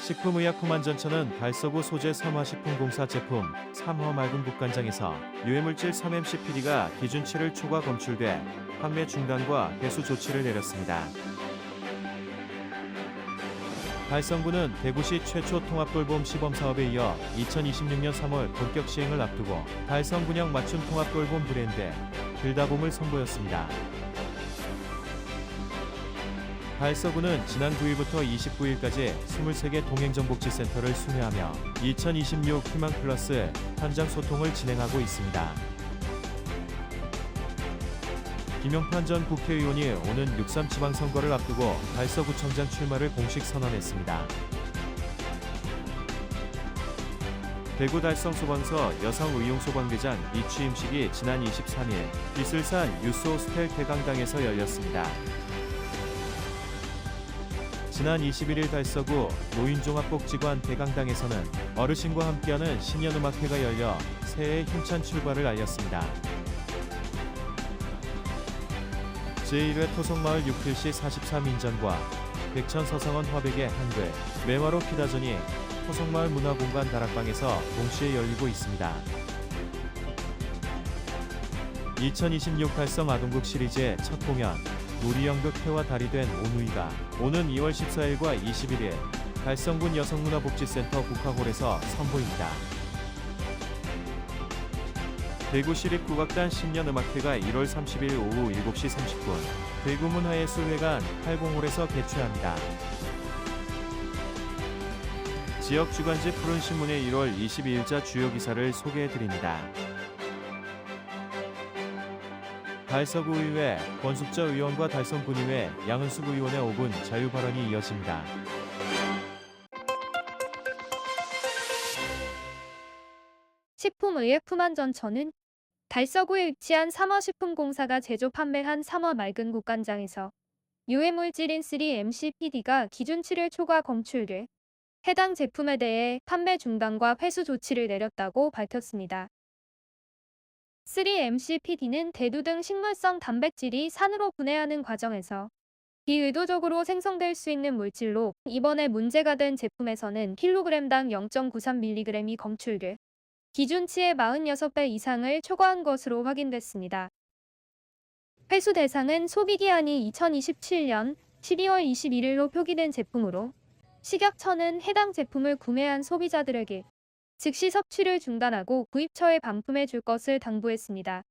식품의약품안전처는 달서구 소재 삼화식품공사 제품 3호 맑은 국간장에서 유해물질 3-MCPD가 기준치를 초과 검출돼 판매 중단과 회수 조치를 내렸습니다. 달성군은 대구시 최초 통합돌봄 시범사업에 이어 2026년 3월 본격 시행을 앞두고 달성군형 맞춤 통합돌봄 브랜드 들다봄을 선보였습니다. 달서구는 지난 9일부터 29일까지 23개 동행정복지센터를 순회하며 2026 희망플러스 현장 소통을 진행하고 있습니다. 김용판 전 국회의원이 오는 6.3 지방선거를 앞두고 달서구청장 출마를 공식 선언했습니다. 대구 달성소방서 여성의용소방대장 이취임식이 지난 23일 이슬산 유스호스텔 대강당에서 열렸습니다. 지난 21일 달서구 노인종합복지관 대강당에서는 어르신과 함께하는 신년음악회가 열려 새해의 힘찬 출발을 알렸습니다. 제1회 토속마을 6필시 43인전과 백천 서성원 화백의 한글, 매화로 피다전이 토속마을 문화공간 다락방에서 동시에 열리고 있습니다. 2026 달성 아동극 시리즈의 첫 공연 우리연극 해와 달이 된 오누이가 오는 2월 14일과 21일 달성군 여성문화복지센터 국화홀에서 선보입니다. 대구시립국악단 신년음악회가 1월 30일 오후 7시 30분 대구문화예술회관 80홀에서 개최합니다. 지역 주간지 푸른신문의 1월 22일자 주요 기사를 소개해드립니다. 달서구의회 권숙자 의원과 달성군의회 양은숙 의원의 5분 자유 발언이 이어집니다. 식품의약품안전처는 달서구에 위치한 삼화식품공사가 제조 판매한 3화 맑은 국간장에서 유해물질인 3-MCPD가 기준치를 초과 검출돼 해당 제품에 대해 판매 중단과 회수 조치를 내렸다고 밝혔습니다. 3-MCPD는 대두 등 식물성 단백질이 산으로 분해하는 과정에서 비의도적으로 생성될 수 있는 물질로 이번에 문제가 된 제품에서는 킬로그램당 0.93mg이 검출돼 기준치의 46배 이상을 초과한 것으로 확인됐습니다. 회수 대상은 소비기한이 2027년 12월 21일로 표기된 제품으로 식약처는 해당 제품을 구매한 소비자들에게 즉시 섭취를 중단하고 구입처에 반품해 줄 것을 당부했습니다.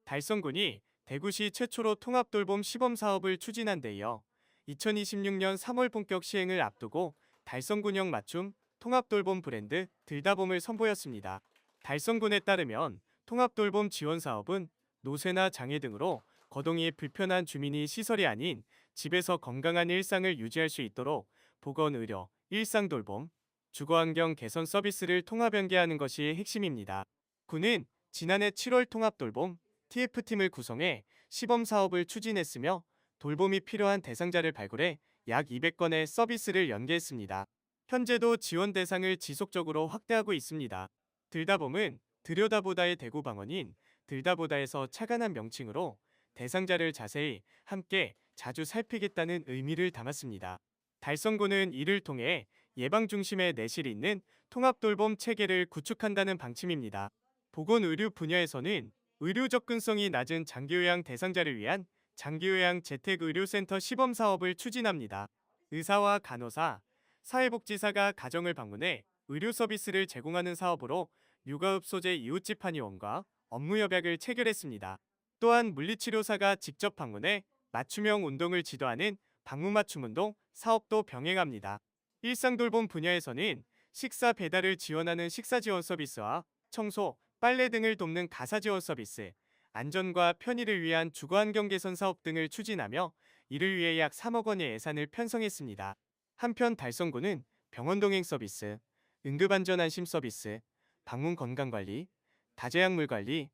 달성군이 대구시 최초로 통합돌봄 시범사업을 추진한 데 이어 2026년 3월 본격 시행을 앞두고 달성군형 맞춤 통합돌봄 브랜드 들다봄을 선보였습니다. 달성군에 따르면 통합돌봄 지원사업은 노쇠나 장애 등으로 거동이 불편한 주민이 시설이 아닌 집에서 건강한 일상을 유지할 수 있도록 보건의료, 일상돌봄, 주거환경 개선 서비스를 통합 연계하는 것이 핵심입니다. 군은 지난해 7월 통합돌봄 TF팀을 구성해 시범사업을 추진했으며 돌봄이 필요한 대상자를 발굴해 약 200건의 서비스를 연계했습니다. 현재도 지원 대상을 지속적으로 확대하고 있습니다. 들다봄은 들여다보다의 대구 방언인 들다보다에서 착안한 명칭으로 대상자를 자세히 함께 자주 살피겠다는 의미를 담았습니다. 달성군은 이를 통해 예방 중심의 내실이 있는 통합돌봄 체계를 구축한다는 방침입니다. 보건의료 분야에서는 의료 접근성이 낮은 장기요양 대상자를 위한 장기요양 재택의료센터 시범사업을 추진합니다. 의사와 간호사, 사회복지사가 가정을 방문해 의료 서비스를 제공하는 사업으로 육아읍 소재 이웃집 한의원과 업무협약을 체결했습니다. 또한 물리치료사가 직접 방문해 맞춤형 운동을 지도하는 방문맞춤운동 사업도 병행합니다. 일상돌봄 분야에서는 식사 배달을 지원하는 식사지원 서비스와 청소, 빨래 등을 돕는 가사지원 서비스, 안전과 편의를 위한 주거환경 개선 사업 등을 추진하며 이를 위해 약 3억 원의 예산을 편성했습니다. 한편 달성군은 병원 동행 서비스, 응급안전안심 서비스, 방문 건강관리, 다재약물 관리,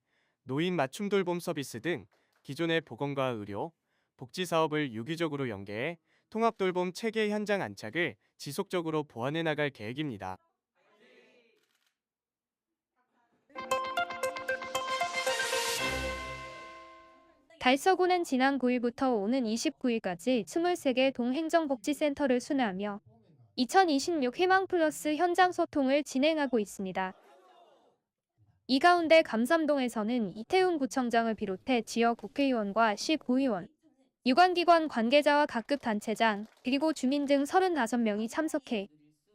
노인 맞춤 돌봄 서비스 등 기존의 보건과 의료, 복지 사업을 유기적으로 연계해 통합돌봄 체계 현장 안착을 지속적으로 보완해 나갈 계획입니다. 달서구는 지난 9일부터 오는 29일까지 23개 동행정복지센터를 순회하며 2026 희망플러스 현장 소통을 진행하고 있습니다. 이 가운데 감삼동에서는 이태훈 구청장을 비롯해 지역 국회의원과 시구의원, 유관기관 관계자와 각급 단체장, 그리고 주민 등 35명이 참석해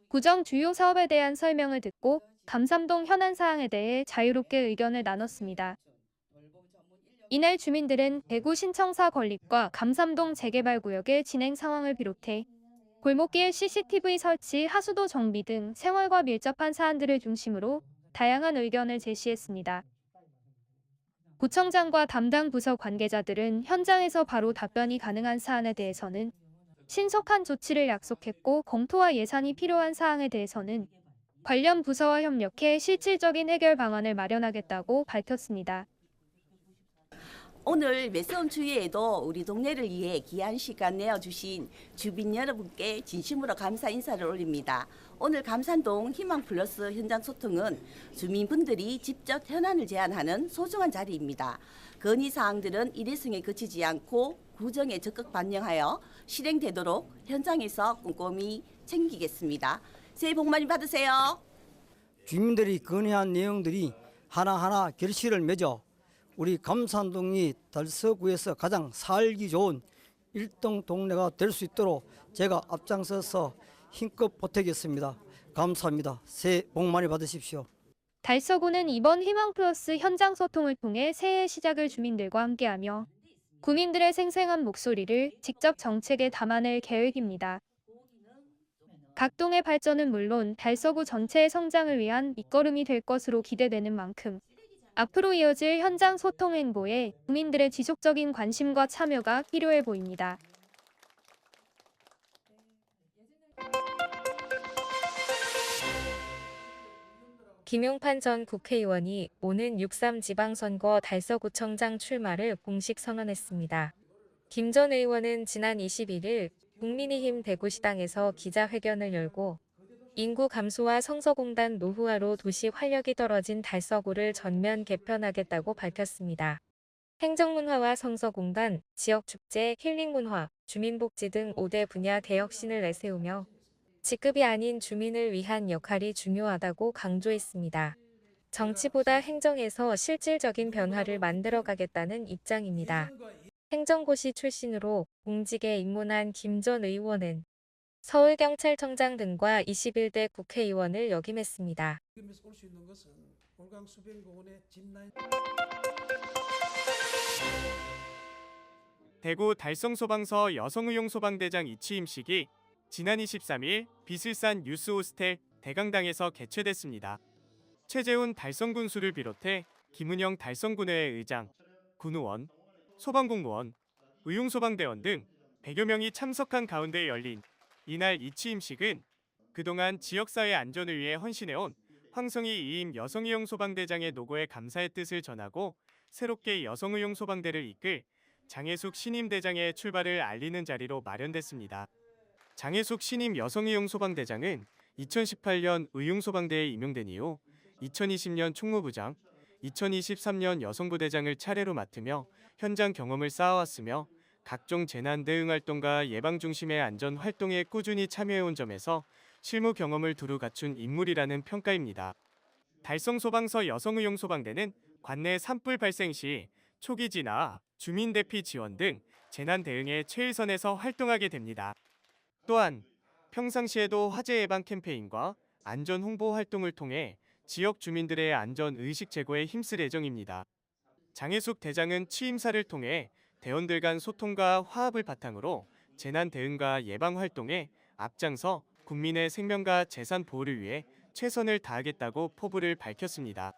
구정 주요 사업에 대한 설명을 듣고 감삼동 현안 사항에 대해 자유롭게 의견을 나눴습니다. 이날 주민들은 대구 신청사 건립과 감삼동 재개발 구역의 진행 상황을 비롯해 골목길 CCTV 설치, 하수도 정비 등 생활과 밀접한 사안들을 중심으로 다양한 의견을 제시했습니다. 구청장과 담당 부서 관계자들은 현장에서 바로 답변이 가능한 사안에 대해서는 신속한 조치를 약속했고, 검토와 예산이 필요한 사항에 대해서는 관련 부서와 협력해 실질적인 해결 방안을 마련하겠다고 밝혔습니다. 오늘 매스홈 주위에도 우리 동네를 위해 귀한 시간 내어주신 주민 여러분께 진심으로 감사 인사를 올립니다. 오늘 감산동 희망플러스 현장 소통은 주민분들이 직접 현안을 제안하는 소중한 자리입니다. 건의사항들은 일회성에 그치지 않고 구정에 적극 반영하여 실행되도록 현장에서 꼼꼼히 챙기겠습니다. 새해 복 많이 받으세요. 주민들이 건의한 내용들이 하나하나 결실을 맺어 우리 감산동이 달서구에서 가장 살기 좋은 1등 동네가 될 수 있도록 제가 앞장서서 힘껏 보태겠습니다. 감사합니다. 새해 복 많이 받으십시오. 달서구는 이번 희망플러스 현장 소통을 통해 새해 시작을 주민들과 함께하며 구민들의 생생한 목소리를 직접 정책에 담아낼 계획입니다. 각 동의 발전은 물론 달서구 전체의 성장을 위한 밑거름이 될 것으로 기대되는 만큼 앞으로 이어질 현장 소통 행보에 국민들의 지속적인 관심과 참여가 필요해 보입니다. 김용판 전 국회의원이 오는 6.3 지방선거 달서구청장 출마를 공식 선언했습니다. 김 전 의원은 지난 21일 국민의힘 대구시당에서 기자회견을 열고 인구 감소와 성서공단 노후화로 도시 활력이 떨어진 달서구를 전면 개편하겠다고 밝혔습니다. 행정문화와 성서공단, 지역축제, 힐링문화, 주민복지 등 5대 분야 대혁신을 내세우며 직급이 아닌 주민을 위한 역할이 중요하다고 강조했습니다. 정치보다 행정에서 실질적인 변화를 만들어가겠다는 입장입니다. 행정고시 출신으로 공직에 입문한 김 전 의원은 서울경찰청장 등과 21대 국회의원을 역임했습니다. 대구 달성소방서 여성의용소방대장 이취임식이 지난 23일 비슬산 뉴스호스텔 대강당에서 개최됐습니다. 최재훈 달성군수를 비롯해 김은영 달성군의회 의장, 군의원, 소방공무원, 의용소방대원 등 100여 명이 참석한 가운데 열린 이날 이취임식은 그동안 지역사회 안전을 위해 헌신해온 황성희 이임 여성의용소방대장의 노고에 감사의 뜻을 전하고 새롭게 여성의용소방대를 이끌 장혜숙 신임 대장의 출발을 알리는 자리로 마련됐습니다. 장혜숙 신임 여성의용소방대장은 2018년 의용소방대에 임용된 이후 2020년 총무부장, 2023년 여성부대장을 차례로 맡으며 현장 경험을 쌓아왔으며 각종 재난 대응 활동과 예방 중심의 안전 활동에 꾸준히 참여해온 점에서 실무 경험을 두루 갖춘 인물이라는 평가입니다. 달성소방서 여성의용소방대는 관내 산불 발생 시 초기 진화, 주민 대피 지원 등 재난 대응에 최일선에서 활동하게 됩니다. 또한 평상시에도 화재 예방 캠페인과 안전 홍보 활동을 통해 지역 주민들의 안전 의식 제고에 힘쓸 예정입니다. 장혜숙 대장은 취임사를 통해 대원들 간 소통과 화합을 바탕으로 재난 대응과 예방 활동에 앞장서 국민의 생명과 재산 보호를 위해 최선을 다하겠다고 포부를 밝혔습니다.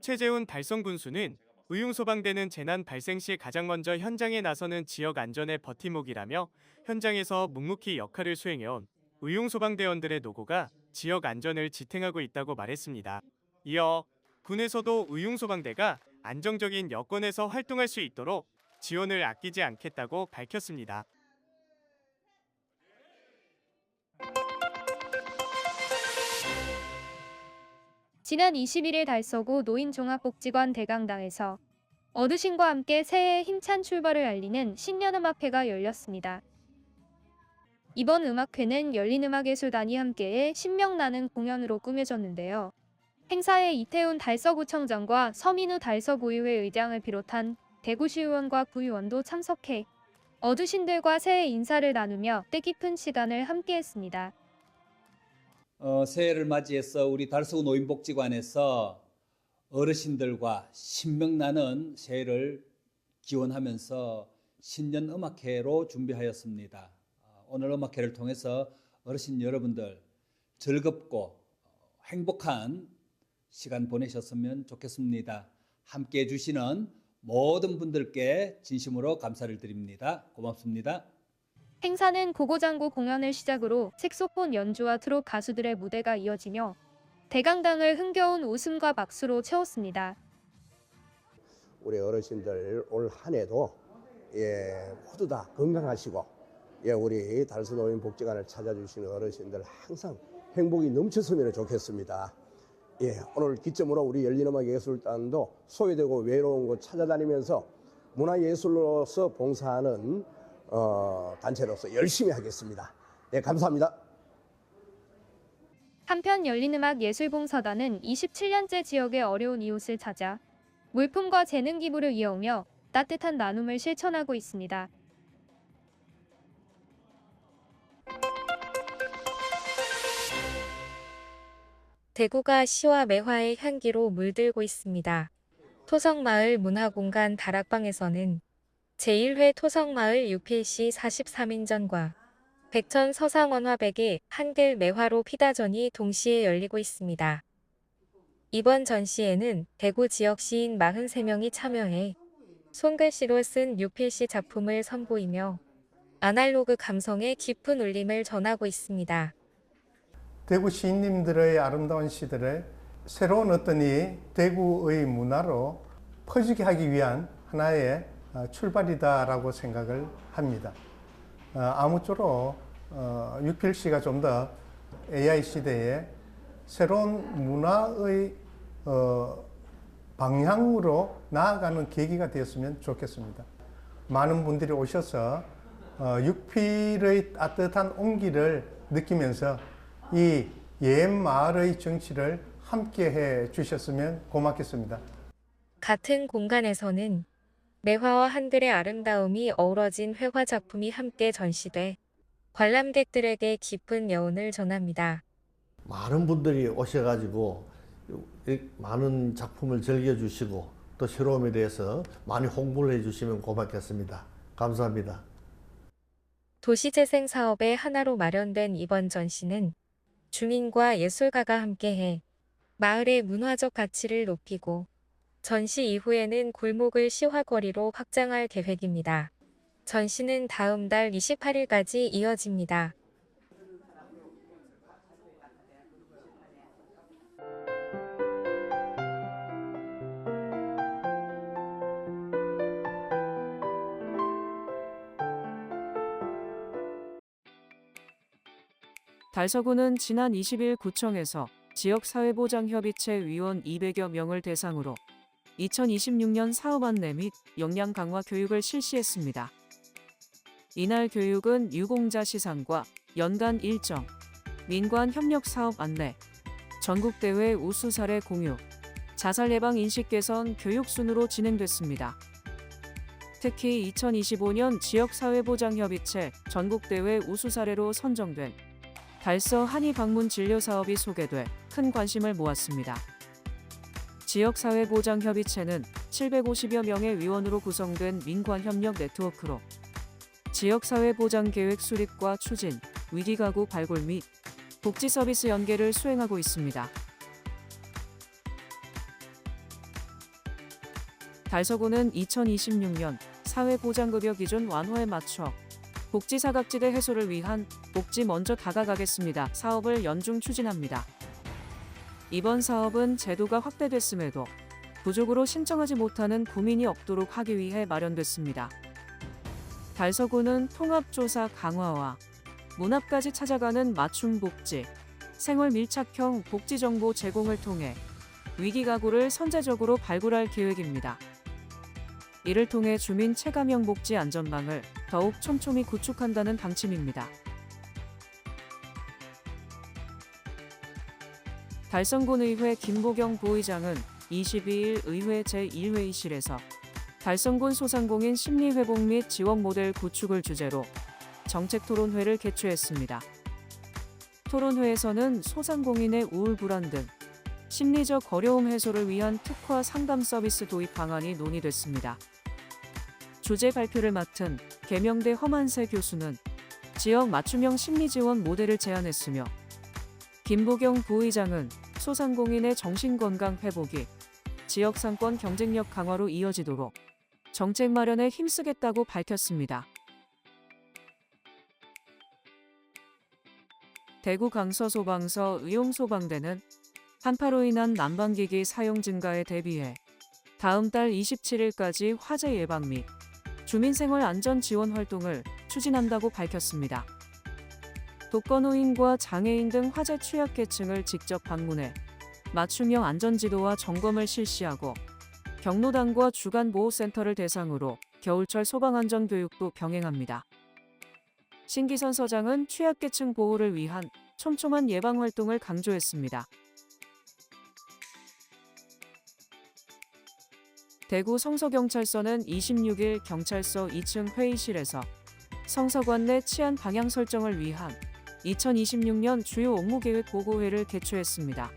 최재훈 달성군수는 의용소방대는 재난 발생 시 가장 먼저 현장에 나서는 지역 안전의 버팀목이라며 현장에서 묵묵히 역할을 수행해온 의용소방대원들의 노고가 지역 안전을 지탱하고 있다고 말했습니다. 이어 군에서도 의용소방대가 안정적인 여건에서 활동할 수 있도록 지원을 아끼지 않겠다고 밝혔습니다. 지난 21일 달서구 노인종합복지관 대강당에서 어르신과 함께 새해의 힘찬 출발을 알리는 신년음악회가 열렸습니다. 이번 음악회는 열린음악예술단이 함께해 신명나는 공연으로 꾸며졌는데요. 행사에 이태훈 달서구청장과 서민우 달서구의회 의장을 비롯한 대구시의원과 구의원도 참석해 어르신들과 새해 인사를 나누며 뜻깊은 시간을 함께했습니다. 새해를 맞이해서 우리 달서구 노인복지관에서 어르신들과 신명나는 새해를 기원하면서 신년 음악회로 준비하였습니다. 오늘 음악회를 통해서 어르신 여러분들 즐겁고 행복한 시간 보내셨으면 좋겠습니다. 함께해 주시는 모든 분들께 진심으로 감사를 드립니다. 고맙습니다. 행사는 고고장구 공연을 시작으로 색소폰 연주와 트롯 가수들의 무대가 이어지며 대강당을 흥겨운 웃음과 박수로 채웠습니다. 우리 어르신들 올 한 해도 모두 다 건강하시고 우리 달서노인복지관을 찾아주시는 어르신들 항상 행복이 넘쳤으면 좋겠습니다. 오늘 기점으로 우리 열린음악예술단도 소외되고 외로운 곳 찾아다니면서 문화예술로서 봉사하는 단체로서 열심히 하겠습니다. 감사합니다. 한편 열린음악예술봉사단은 27년째 지역의 어려운 이웃을 찾아 물품과 재능 기부를 이어오며 따뜻한 나눔을 실천하고 있습니다. 대구가 시와 매화의 향기로 물들고 있습니다. 토성마을 문화공간 다락방에서는 제1회 토성마을 UPC 43인전과 백천 서상원화백의 한글 매화로 피다전이 동시에 열리고 있습니다. 이번 전시회는 대구 지역 시인 43명이 참여해 손글씨로 쓴 UPC 작품을 선보이며 아날로그 감성의 깊은 울림을 전하고 있습니다. 대구 시인님들의 아름다운 시들을 새로운 어떤 대구의 문화로 퍼지게 하기 위한 하나의 출발이다라고 생각을 합니다. 아무쪼록 UPLC가 좀 더 AI 시대에 새로운 문화의 방향으로 나아가는 계기가 되었으면 좋겠습니다. 많은 분들이 오셔서 UP의 따뜻한 온기를 느끼면서 이 옛 마을의 정치를 함께 해 주셨으면 고맙겠습니다. 같은 공간에서는 매화와 한글의 아름다움이 어우러진 회화 작품이 함께 전시돼 관람객들에게 깊은 여운을 전합니다. 많은 분들이 오셔가지고 많은 작품을 즐겨주시고 또 새로움에 대해서 많이 홍보를 해주시면 고맙겠습니다. 감사합니다. 도시재생 사업의 하나로 마련된 이번 전시는 주민과 예술가가 함께해 마을의 문화적 가치를 높이고 전시 이후에는 골목을 시화거리로 확장할 계획입니다. 전시는 다음 달 28일까지 이어집니다. 달서구는 지난 20일 구청에서 지역사회보장협의체 위원 200여 명을 대상으로 2026년 사업 안내 및 역량 강화 교육을 실시했습니다. 이날 교육은 유공자 시상과 연간 일정, 민관 협력 사업 안내, 전국대회 우수 사례 공유, 자살 예방 인식 개선 교육 순으로 진행됐습니다. 특히 2025년 지역사회보장협의체 전국대회 우수 사례로 선정된 달서 한의 방문 진료 사업이 소개돼 큰 관심을 모았습니다. 지역사회보장협의체는 750여 명의 위원으로 구성된 민관협력 네트워크로 지역사회보장계획 수립과 추진, 위기가구 발굴 및 복지서비스 연계를 수행하고 있습니다. 달서구는 2026년 사회보장급여 기준 완화에 맞춰 복지사각지대 해소를 위한 복지 먼저 다가가겠습니다. 사업을 연중 추진합니다. 이번 사업은 제도가 확대됐음에도 부족으로 신청하지 못하는 구민이 없도록 하기 위해 마련됐습니다. 달서구는 통합조사 강화와 문 앞까지 찾아가는 맞춤 복지, 생활 밀착형 복지 정보 제공을 통해 위기 가구를 선제적으로 발굴할 계획입니다. 이를 통해 주민 체감형 복지 안전망을 더욱 촘촘히 구축한다는 방침입니다. 달성군의회 김보경 부의장은 22일 의회 제1회의실에서 달성군 소상공인 심리회복 및 지원 모델 구축을 주제로 정책토론회를 개최했습니다. 토론회에서는 소상공인의 우울 불안 등 심리적 어려움 해소를 위한 특화 상담 서비스 도입 방안이 논의됐습니다. 주제 발표를 맡은 계명대 허만세 교수는 지역 맞춤형 심리지원 모델을 제안했으며 김보경 부의장은 소상공인의 정신건강 회복이 지역 상권 경쟁력 강화로 이어지도록 정책 마련에 힘쓰겠다고 밝혔습니다. 대구 강서소방서 의용소방대는 한파로 인한 난방기기 사용 증가에 대비해 다음 달 27일까지 화재 예방 및 주민생활 안전 지원 활동을 추진한다고 밝혔습니다. 독거노인과 장애인 등 화재 취약계층을 직접 방문해 맞춤형 안전지도와 점검을 실시하고 경로당과 주간보호센터를 대상으로 겨울철 소방안전 교육도 병행합니다. 신기선 서장은 취약계층 보호를 위한 촘촘한 예방활동을 강조했습니다. 대구 성서경찰서는 26일 경찰서 2층 회의실에서 성서관 내 치안 방향 설정을 위한 2026년 주요 업무계획 보고회를 개최했습니다.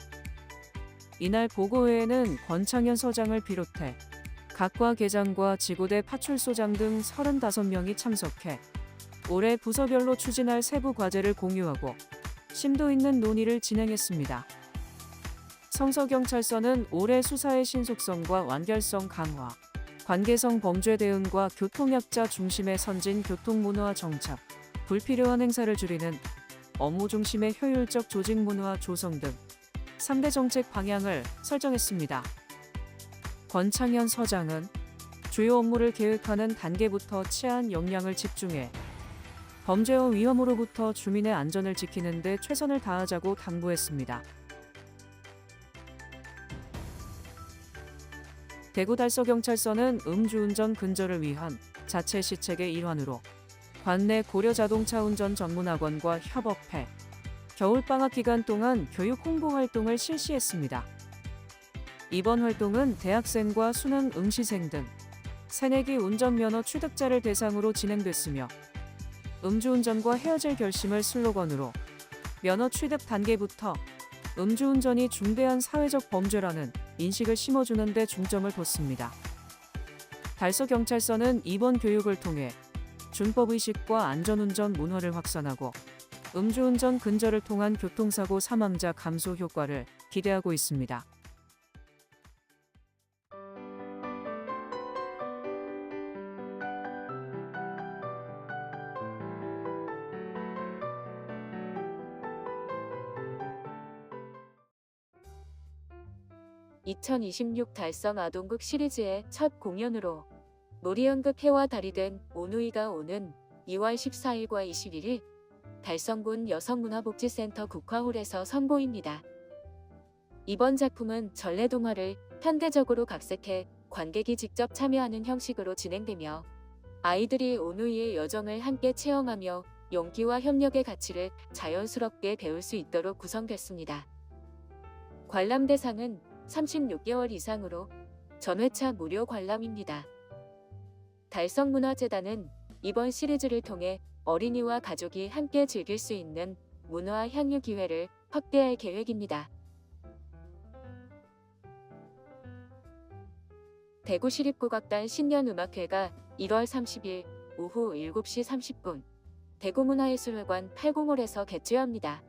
이날 보고회에는 권창현 서장을 비롯해 각과 계장과 지구대 파출소장 등 35명이 참석해 올해 부서별로 추진할 세부 과제를 공유하고 심도 있는 논의를 진행했습니다. 성서경찰서는 올해 수사의 신속성과 완결성 강화, 관계성 범죄 대응과 교통약자 중심의 선진 교통문화 정착, 불필요한 행사를 줄이는 업무 중심의 효율적 조직 문화 조성 등 3대 정책 방향을 설정했습니다. 권창현 서장은 주요 업무를 계획하는 단계부터 치안 역량을 집중해 범죄와 위험으로부터 주민의 안전을 지키는 데 최선을 다하자고 당부했습니다. 대구 달서경찰서는 음주운전 근절을 위한 자체 시책의 일환으로 관내 고려 자동차 운전 전문학원과 협업해 겨울방학 기간 동안 교육 홍보 활동을 실시했습니다. 이번 활동은 대학생과 수능 응시생 등 새내기 운전면허 취득자를 대상으로 진행됐으며 음주운전과 헤어질 결심을 슬로건으로 면허 취득 단계부터 음주운전이 중대한 사회적 범죄라는 인식을 심어주는 데 중점을 뒀습니다. 달서경찰서는 이번 교육을 통해 준법의식과 안전운전 문화를 확산하고 음주운전 근절을 통한 교통사고 사망자 감소 효과를 기대하고 있습니다. (2026) 달성 아동극 시리즈의 첫 공연으로 놀이연극 해와 달이 된 오누이가 오는 2월 14일과 21일 달성군 여성문화복지센터 국화홀에서 선보입니다. 이번 작품은 전래동화를 현대적으로 각색해 관객이 직접 참여하는 형식으로 진행되며 아이들이 오누이의 여정을 함께 체험하며 용기와 협력의 가치를 자연스럽게 배울 수 있도록 구성됐습니다. 관람 대상은 36개월 이상으로 전회차 무료 관람입니다. 달성문화재단은 이번 시리즈를 통해 어린이와 가족이 함께 즐길 수 있는 문화 향유 기회를 확대할 계획입니다. 대구시립국악단 신년음악회가 1월 30일 오후 7시 30분 대구문화예술회관 8공홀에서 개최합니다.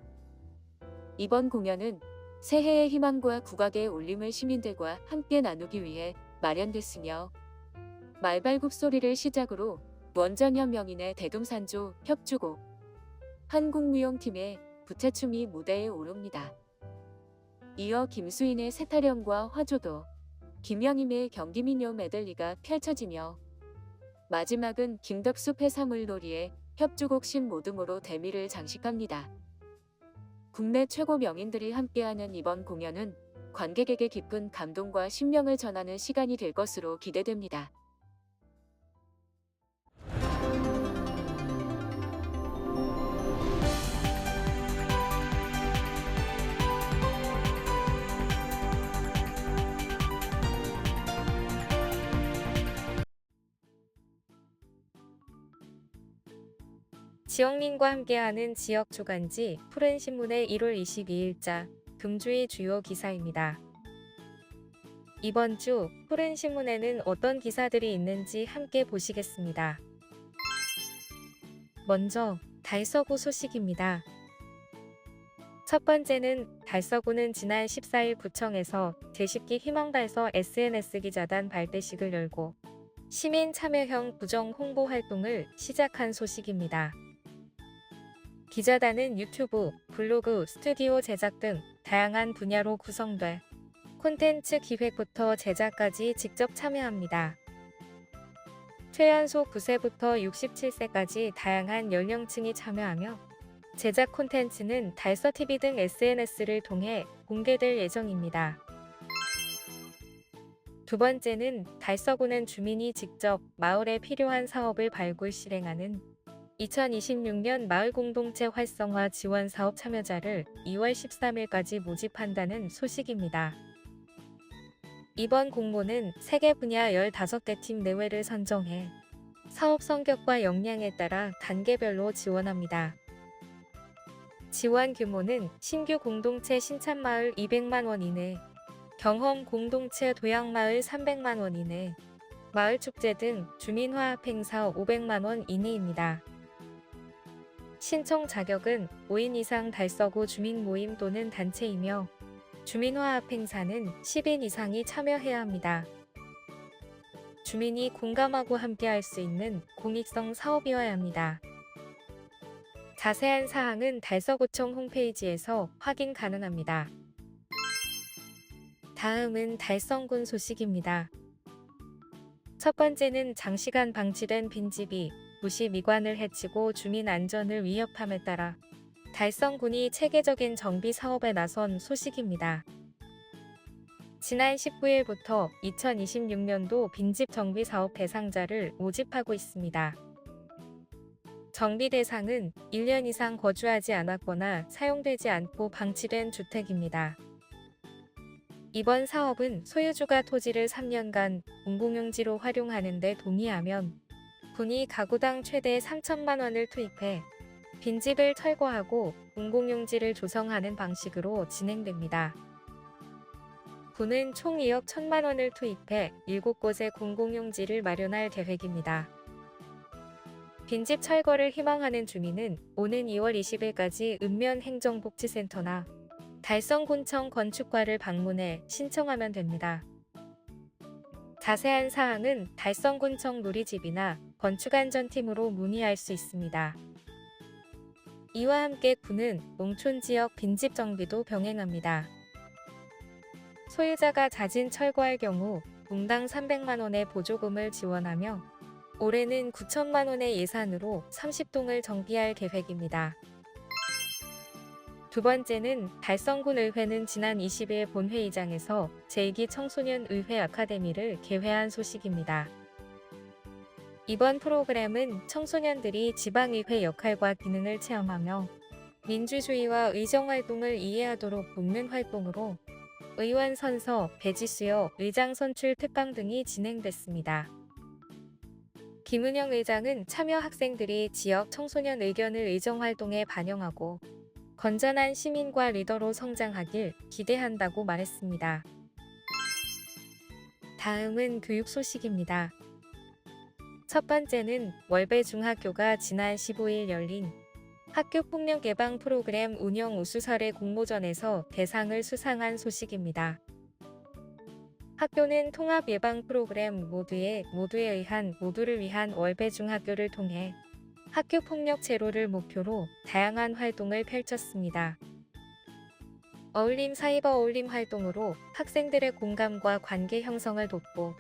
이번 공연은 새해의 희망과 국악의 울림을 시민들과 함께 나누기 위해 마련됐으며 말발굽 소리를 시작으로 원전현 명인의 대금산조 협주곡, 한국무용팀의 부채춤이 무대에 오릅니다. 이어 김수인의 세타령과 화조도, 김영임의 경기민요 메들리가 펼쳐지며 마지막은 김덕수 해사물놀이의 협주곡 신모듬으로 대미를 장식합니다. 국내 최고 명인들이 함께하는 이번 공연은 관객에게 깊은 감동과 신명을 전하는 시간이 될 것으로 기대됩니다. 지역민과 함께하는 지역 주간지 푸른신문의 1월 22일자 금주의 주요 기사입니다. 이번 주 푸른신문에는 어떤 기사들이 있는지 함께 보시겠습니다. 먼저 달서구 소식입니다. 첫 번째는 달서구는 지난 14일 구청에서 제10기 희망달서 SNS 기자단 발대식을 열고 시민 참여형 부정 홍보 활동을 시작한 소식입니다. 기자단은 유튜브, 블로그, 스튜디오 제작 등 다양한 분야로 구성돼 콘텐츠 기획부터 제작까지 직접 참여합니다. 최연소 9세부터 67세까지 다양한 연령층이 참여하며 제작 콘텐츠는 달서TV 등 SNS를 통해 공개될 예정입니다. 두 번째는 달서구는 주민이 직접 마을에 필요한 사업을 발굴 실행하는 2026년 마을 공동체 활성화 지원 사업 참여자를 2월 13일까지 모집한다는 소식입니다. 이번 공모는 3개 분야 15개 팀 내외를 선정해 사업 성격과 역량에 따라 단계별로 지원합니다. 지원 규모는 신규 공동체 신참마을 200만 원 이내, 경험 공동체 도약마을 300만 원 이내, 마을축제 등 주민화합 행사 500만 원 이내입니다. 신청 자격은 5인 이상 달서구 주민 모임 또는 단체이며 주민화합 행사는 10인 이상이 참여해야 합니다. 주민이 공감하고 함께할 수 있는 공익성 사업이어야 합니다. 자세한 사항은 달서구청 홈페이지에서 확인 가능합니다. 다음은 달성군 소식입니다. 첫 번째는 장시간 방치된 빈집이 도시 미관을 해치고 주민 안전을 위협함에 따라 달성군이 체계적인 정비 사업에 나선 소식입니다. 지난 19일부터 2026년도 빈집 정비 사업 대상자를 모집하고 있습니다. 정비 대상은 1년 이상 거주하지 않았거나 사용되지 않고 방치된 주택입니다. 이번 사업은 소유주가 토지를 3년간 공공용지로 활용하는 데 동의하면 군이 가구당 최대 3천만 원을 투입해 빈집을 철거하고 공공용지를 조성하는 방식으로 진행됩니다. 군은 총 2억 1천만 원을 투입해 7곳의 공공용지를 마련할 계획입니다. 빈집 철거를 희망하는 주민은 오는 2월 20일까지 읍면행정복지센터나 달성군청 건축과를 방문해 신청하면 됩니다. 자세한 사항은 달성군청 누리집이나 건축안전팀으로 문의할 수 있습니다. 이와 함께 군은 농촌지역 빈집 정비도 병행합니다. 소유자가 자진 철거할 경우 분당 300만 원의 보조금을 지원하며 올해는 9천만 원의 예산으로 30동을 정비할 계획입니다. 두 번째는 달성군 의회는 지난 20일 본회의장에서 제2기 청소년의회 아카데미를 개회한 소식입니다. 이번 프로그램은 청소년들이 지방의회 역할과 기능을 체험하며 민주주의와 의정활동을 이해하도록 돕는 활동으로 의원 선서, 배지 수여, 의장 선출 특강 등이 진행됐습니다. 김은영 의장은 참여 학생들이 지역 청소년 의견을 의정활동에 반영하고 건전한 시민과 리더로 성장하길 기대한다고 말했습니다. 다음은 교육 소식입니다. 첫 번째는 월배중학교가 지난 15일 열린 학교폭력 예방 프로그램 운영 우수 사례 공모전에서 대상을 수상한 소식입니다. 학교는 통합 예방 프로그램 모두에 의한 모두를 위한 월배중학교를 통해 학교 폭력 제로를 목표로 다양한 활동을 펼쳤습니다. 어울림 사이버 어울림 활동으로 학생들의 공감과 관계 형성을 돕고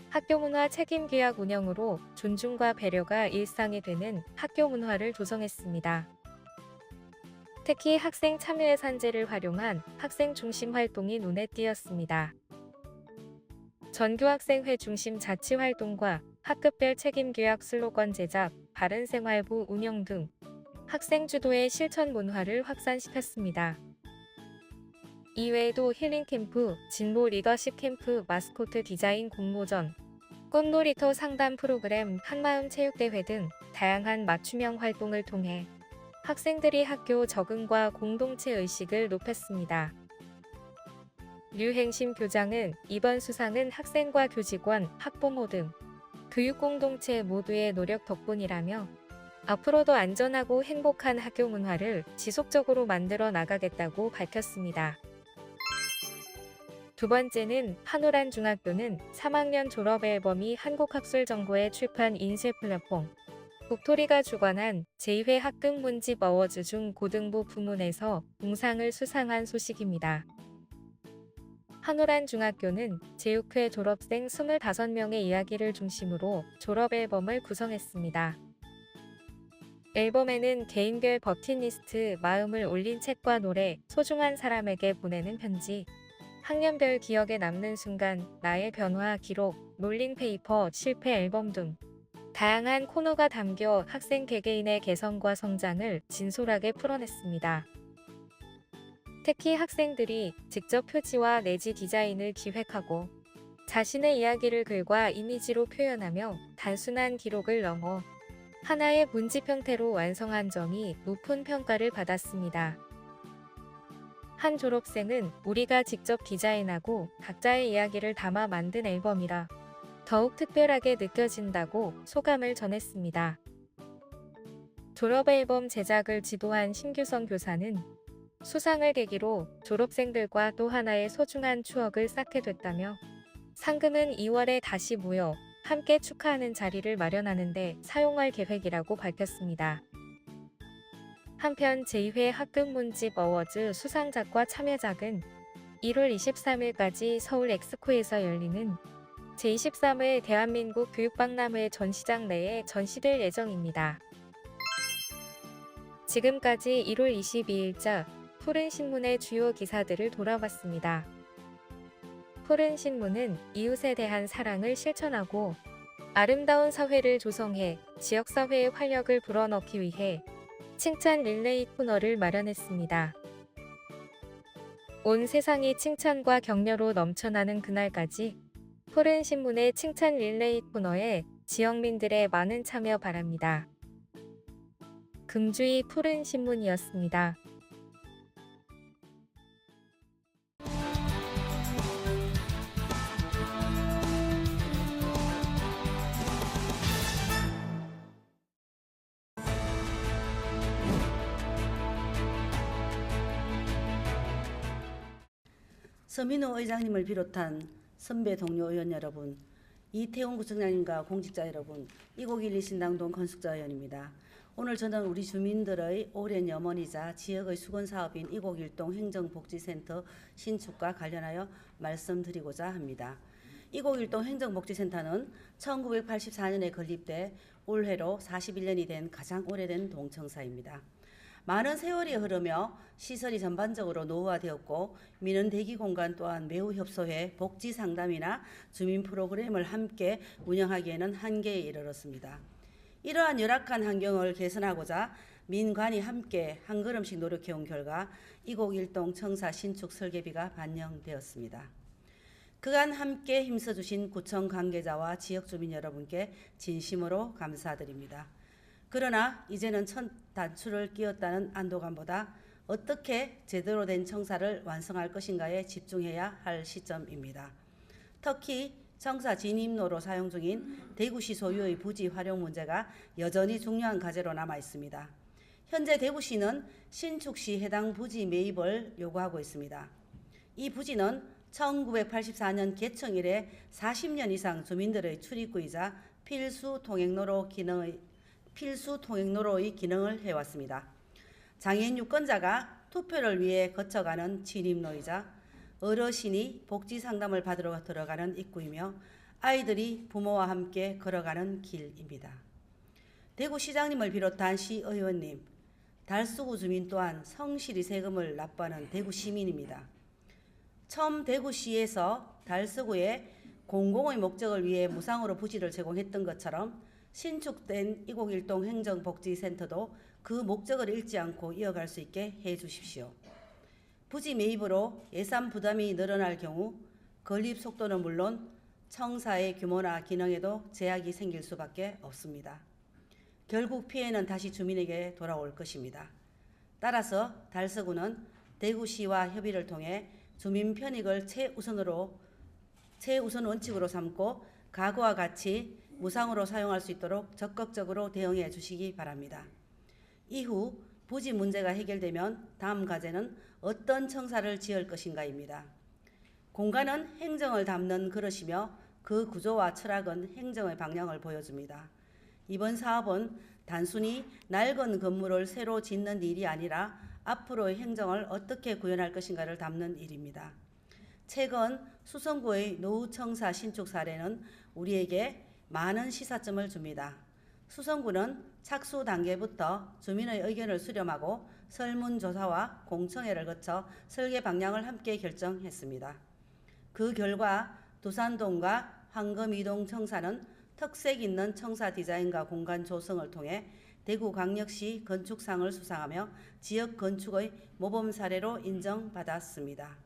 학교 문화 책임 규약 운영으로 존중과 배려가 일상이 되는 학교 문화를 조성했습니다. 특히 학생 참여 예산제를 활용한 학생 중심 활동이 눈에 띄었습니다. 전교학생회 중심 자치 활동과 학급별 책임 규약 슬로건 제작, 바른생활부 운영 등 학생 주도의 실천 문화를 확산시켰습니다. 이외에도 힐링 캠프, 진보 리더십 캠프, 마스코트 디자인 공모전, 꽃놀이터 상담 프로그램, 한마음 체육대회 등 다양한 맞춤형 활동을 통해 학생들이 학교 적응과 공동체 의식을 높였습니다. 류행심 교장은 이번 수상은 학생과 교직원, 학부모 등 교육 공동체 모두의 노력 덕분이라며 앞으로도 안전하고 행복한 학교 문화를 지속적으로 만들어 나가겠다고 밝혔습니다. 두 번째는 한오란 중학교는 3학년 졸업 앨범이 한국학술정보에 출판 인쇄 플랫폼 국토리가 주관한 제2회 학급 문집 어워즈 중 고등부 부문에서 동상을 수상한 소식입니다. 한오란 중학교는 제6회 졸업생 25명의 이야기를 중심으로 졸업 앨범을 구성했습니다. 앨범에는 개인별 버킷리스트, 마음을 올린 책과 노래, 소중한 사람에게 보내는 편지, 학년별 기억에 남는 순간, 나의 변화 기록, 롤링페이퍼, 실패 앨범 등 다양한 코너가 담겨 학생 개개인의 개성과 성장을 진솔하게 풀어냈습니다. 특히 학생들이 직접 표지와 내지 디자인을 기획하고 자신의 이야기를 글과 이미지로 표현하며 단순한 기록을 넘어 하나의 문집 형태로 완성한 점이 높은 평가를 받았습니다. 한 졸업생은 우리가 직접 디자인하고 각자의 이야기를 담아 만든 앨범이라 더욱 특별하게 느껴진다고 소감을 전했습니다. 졸업 앨범 제작을 지도한 신규성 교사는 수상을 계기로 졸업생들과 또 하나의 소중한 추억을 쌓게 됐다며 상금은 2월에 다시 모여 함께 축하하는 자리를 마련하는 데 사용할 계획이라고 밝혔습니다. 한편 제2회 학급 문집 어워즈 수상작과 참여작은 1월 23일까지 서울 엑스코에서 열리는 제23회 대한민국 교육박람회 전시장 내에 전시될 예정입니다. 지금까지 1월 22일자 푸른신문의 주요 기사들을 돌아봤습니다. 푸른신문은 이웃에 대한 사랑을 실천하고 아름다운 사회를 조성해 지역사회의 활력을 불어넣기 위해 칭찬 릴레이 코너를 마련했습니다. 온 세상이 칭찬과 격려로 넘쳐나는 그날까지 푸른신문의 칭찬 릴레이 코너에 지역민들의 많은 참여 바랍니다. 금주의 푸른신문이었습니다. 서민우 의장님을 비롯한 선배 동료 의원 여러분, 이태원 구청장님과 공직자 여러분, 이곡1 신당동 건숙자 의원입니다. 오늘 저는 우리 주민들의 오랜 염원이자 지역의 수건사업인 이곡일동 행정복지센터 신축과 관련하여 말씀드리고자 합니다. 이곡일동 행정복지센터는 1984년에 건립돼 올해로 41년이 된 가장 오래된 동청사입니다. 많은 세월이 흐르며 시설이 전반적으로 노후화되었고 민원 대기 공간 또한 매우 협소해 복지 상담이나 주민 프로그램을 함께 운영하기에는 한계에 이르렀습니다. 이러한 열악한 환경을 개선하고자 민관이 함께 한 걸음씩 노력해온 결과 이곡일동 청사 신축 설계비가 반영되었습니다. 그간 함께 힘써주신 구청 관계자와 지역 주민 여러분께 진심으로 감사드립니다. 그러나 이제는 첫 단추를 끼웠다는 안도감보다 어떻게 제대로 된 청사를 완성할 것인가에 집중해야 할 시점입니다. 특히 청사 진입로로 사용 중인 대구시 소유의 부지 활용 문제가 여전히 중요한 과제로 남아 있습니다. 현재 대구시는 신축 시 해당 부지 매입을 요구하고 있습니다. 이 부지는 1984년 개청 이래 40년 이상 주민들의 출입구이자 필수 통행로로의 기능을 해왔습니다. 장애인 유권자가 투표를 위해 거쳐가는 진입로이자 어르신이 복지 상담을 받으러 들어가는 입구이며 아이들이 부모와 함께 걸어가는 길입니다. 대구시장님을 비롯한 시의원님, 달서구 주민 또한 성실히 세금을 납부하는 대구 시민입니다. 처음 대구시에서 달서구에 공공의 목적을 위해 무상으로 부지를 제공했던 것처럼 신축된 이곡일동 행정복지센터도 그 목적을 잃지 않고 이어갈 수 있게 해주십시오. 부지 매입으로 예산 부담이 늘어날 경우 건립 속도는 물론 청사의 규모나 기능에도 제약이 생길 수밖에 없습니다. 결국 피해는 다시 주민에게 돌아올 것입니다. 따라서 달서구는 대구시와 협의를 통해 주민 편익을 최우선 원칙으로 삼고 과거와 같이 무상으로 사용할 수 있도록 적극적으로 대응해 주시기 바랍니다. 이후 부지 문제가 해결되면 다음 과제는 어떤 청사를 지을 것인가입니다. 공간은 행정을 담는 그릇이며 그 구조와 철학은 행정의 방향을 보여줍니다. 이번 사업은 단순히 낡은 건물을 새로 짓는 일이 아니라 앞으로의 행정을 어떻게 구현할 것인가를 담는 일입니다. 최근 수성구의 노후청사 신축 사례는 우리에게 많은 시사점을 줍니다. 수성구는 착수 단계부터 주민의 의견을 수렴하고 설문조사와 공청회를 거쳐 설계 방향을 함께 결정했습니다. 그 결과 두산동과 황금이동 청사는 특색 있는 청사 디자인과 공간 조성을 통해 대구광역시 건축상을 수상하며 지역 건축의 모범 사례로 인정받았습니다.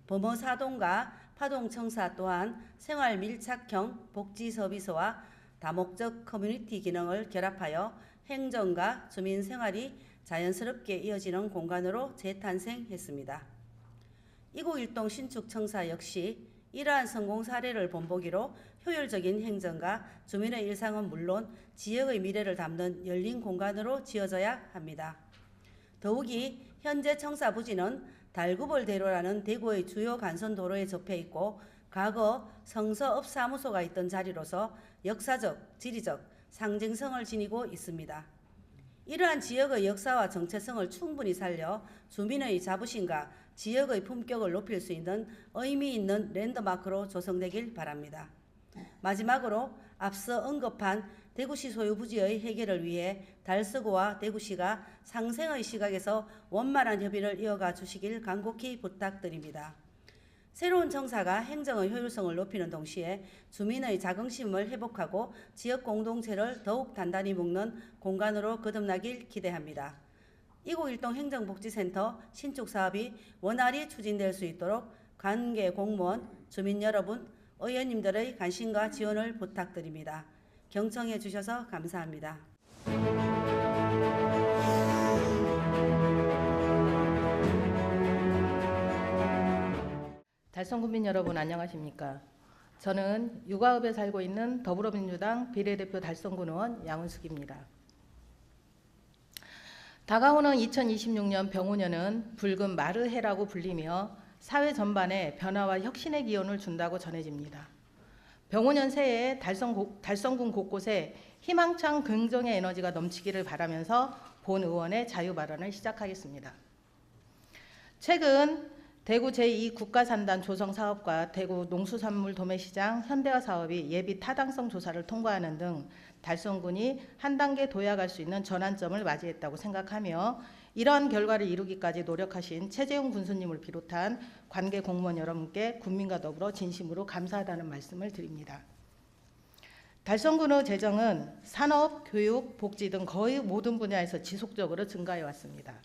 범어사동과 파동청사 또한 생활 밀착형 복지서비스와 다목적 커뮤니티 기능을 결합하여 행정과 주민 생활이 자연스럽게 이어지는 공간으로 재탄생했습니다. 이곡일동 신축청사 역시 이러한 성공 사례를 본보기로 효율적인 행정과 주민의 일상은 물론 지역의 미래를 담는 열린 공간으로 지어져야 합니다. 더욱이 현재 청사 부지는 달구벌대로라는 대구의 주요 간선도로에 접해 있고 과거 성서업사무소가 있던 자리로서 역사적, 지리적, 상징성을 지니고 있습니다. 이러한 지역의 역사와 정체성을 충분히 살려 주민의 자부심과 지역의 품격을 높일 수 있는 의미 있는 랜드마크로 조성되길 바랍니다. 마지막으로 앞서 언급한 대구시 소유 부지의 해결을 위해 달서구와 대구시가 상생의 시각에서 원만한 협의를 이어가 주시길 간곡히 부탁드립니다. 새로운 청사가 행정의 효율성을 높이는 동시에 주민의 자긍심을 회복하고 지역 공동체를 더욱 단단히 묶는 공간으로 거듭나길 기대합니다. 이곡일동 행정복지센터 신축 사업이 원활히 추진될 수 있도록 관계 공무원, 주민 여러분, 의원님들의 관심과 지원을 부탁드립니다. 경청해 주셔서 감사합니다. 달성군민 여러분 안녕하십니까? 저는 육아읍에 살고 있는 더불어민주당 비례대표 달성군 의원 양은숙입니다. 다가오는 2026년 병오년은 붉은 마르해라고 불리며 사회 전반에 변화와 혁신의 기운을 준다고 전해집니다. 병오년 새해 달성군 곳곳에 희망찬 긍정의 에너지가 넘치기를 바라면서 본 의원의 자유 발언을 시작하겠습니다. 최근 대구 제2국가산단 조성사업과 대구 농수산물 도매시장 현대화 사업이 예비 타당성 조사를 통과하는 등 달성군이 한 단계 도약할 수 있는 전환점을 맞이했다고 생각하며 이러한 결과를 이루기까지 노력하신 최재훈 군수님을 비롯한 관계 공무원 여러분께 군민과 더불어 진심으로 감사하다는 말씀을 드립니다. 달성군의 재정은 산업, 교육, 복지 등 거의 모든 분야에서 지속적으로 증가해 왔습니다.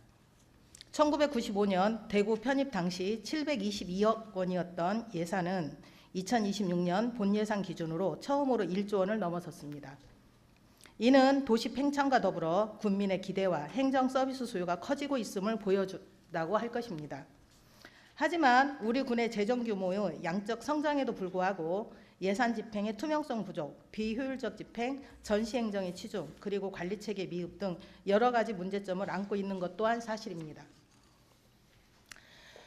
1995년 대구 편입 당시 722억 원이었던 예산은 2026년 본 예산 기준으로 처음으로 1조 원을 넘어섰습니다. 이는 도시 팽창과 더불어 국민의 기대와 행정 서비스 수요가 커지고 있음을 보여준다고 할 것입니다. 하지만 우리 군의 재정 규모의 양적 성장에도 불구하고 예산 집행의 투명성 부족, 비효율적 집행, 전시 행정의 치중, 그리고 관리체계 미흡 등 여러 가지 문제점을 안고 있는 것 또한 사실입니다.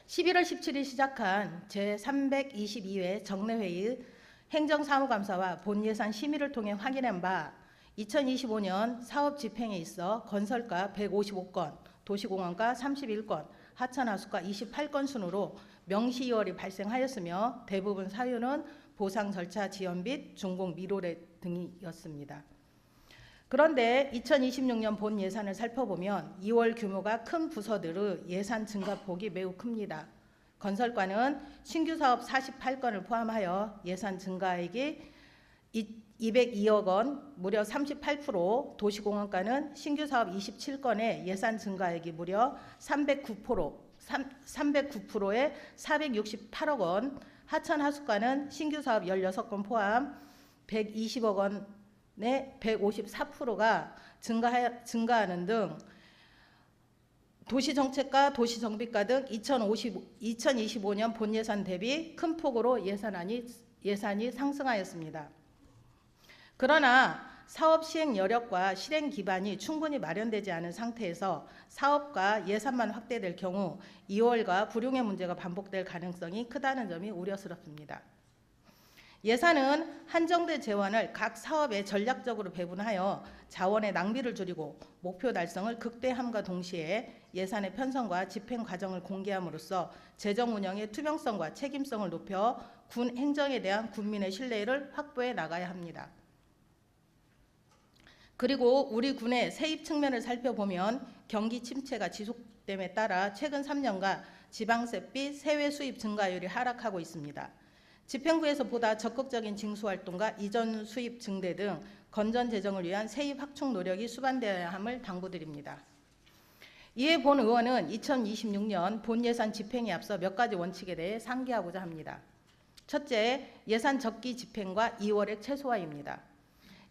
11월 17일 시작한 제322회 정례회의 행정사무감사와 본예산 심의를 통해 확인한 바 2025년 사업 집행에 있어 건설가 155건, 도시공원가 31건, 하천하수가 28건 순으로 명시이월이 발생하였으며 대부분 사유는 보상 절차 지연 및 준공 미로래 등이었습니다. 그런데 2026년 본 예산을 살펴보면 2월 규모가 큰 부서들의 예산 증가폭이 매우 큽니다. 건설과는 신규 사업 48건을 포함하여 예산 증가액이 202억 원, 무려 38%, 도시공원과는 신규 사업 27건의 예산 증가액이 무려 309%의 468억 원, 하천하수과는 신규 사업 16건 포함 120억 원 154%가 증가하는 등 도시정책과 도시정비과 등 2025년 본예산 대비 큰 폭으로 예산이 상승하였습니다. 그러나 사업 시행 여력과 실행 기반이 충분히 마련되지 않은 상태에서 사업과 예산만 확대될 경우 2월과 불용의 문제가 반복될 가능성이 크다는 점이 우려스럽습니다. 예산은 한정된 재원을 각 사업에 전략적으로 배분하여 자원의 낭비를 줄이고 목표 달성을 극대함과 동시에 예산의 편성과 집행 과정을 공개함으로써 재정 운영의 투명성과 책임성을 높여 군 행정에 대한 국민의 신뢰를 확보해 나가야 합니다. 그리고 우리 군의 세입 측면을 살펴보면 경기 침체가 지속됨에 따라 최근 3년간 지방세비 세외 수입 증가율이 하락하고 있습니다. 집행부에서 보다 적극적인 징수활동과 이전 수입 증대 등 건전 재정을 위한 세입 확충 노력이 수반되어야 함을 당부드립니다. 이에 본 의원은 2026년 본 예산 집행에 앞서 몇 가지 원칙에 대해 상기하고자 합니다. 첫째, 예산 적기 집행과 2월액 최소화입니다.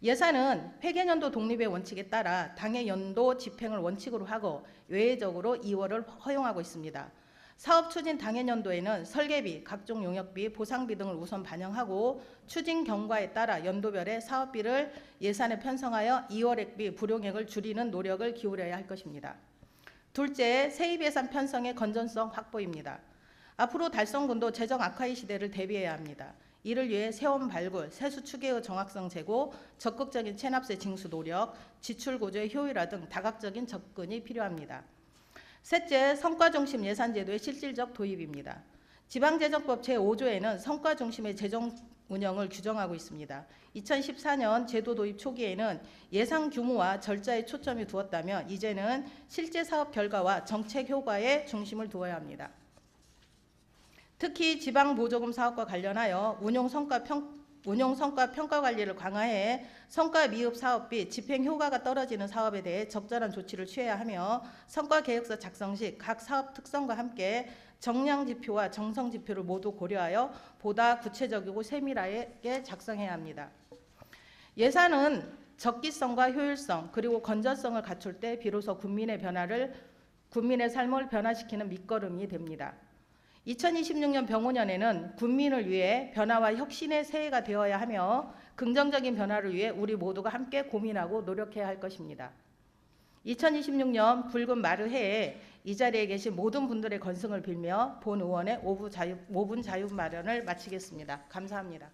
예산은 회계연도 독립의 원칙에 따라 당해 연도 집행을 원칙으로 하고 외외적으로 2월을 허용하고 있습니다. 사업 추진 당해년도에는 설계비, 각종 용역비, 보상비 등을 우선 반영하고 추진 경과에 따라 연도별의 사업비를 예산에 편성하여 2월액비 불용액을 줄이는 노력을 기울여야 할 것입니다. 둘째, 세입예산 편성의 건전성 확보입니다. 앞으로 달성군도 재정 악화의 시대를 대비해야 합니다. 이를 위해 세원 발굴, 세수 추계의 정확성 제고, 적극적인 체납세 징수 노력, 지출 구조의 효율화 등 다각적인 접근이 필요합니다. 셋째, 성과 중심 예산 제도의 실질적 도입입니다. 지방재정법 제5조에는 성과 중심의 재정 운영을 규정하고 있습니다. 2014년 제도 도입 초기에는 예산 규모와 절차에 초점이 두었다면 이제는 실제 사업 결과와 정책 효과에 중심을 두어야 합니다. 특히 지방보조금 사업과 관련하여 운용 성과 평가 관리를 강화해 성과 미흡 사업비 집행 효과가 떨어지는 사업에 대해 적절한 조치를 취해야 하며 성과 계획서 작성 시 각 사업 특성과 함께 정량 지표와 정성 지표를 모두 고려하여 보다 구체적이고 세밀하게 작성해야 합니다. 예산은 적기성과 효율성 그리고 건전성을 갖출 때 비로소 국민의 삶을 변화시키는 밑거름이 됩니다. 2026년 병오년에는 국민을 위해 변화와 혁신의 새해가 되어야 하며 긍정적인 변화를 위해 우리 모두가 함께 고민하고 노력해야 할 것입니다. 2026년 붉은 마르해에 이 자리에 계신 모든 분들의 건승을 빌며 본 의원의 5분 자유 마련을 마치겠습니다. 감사합니다.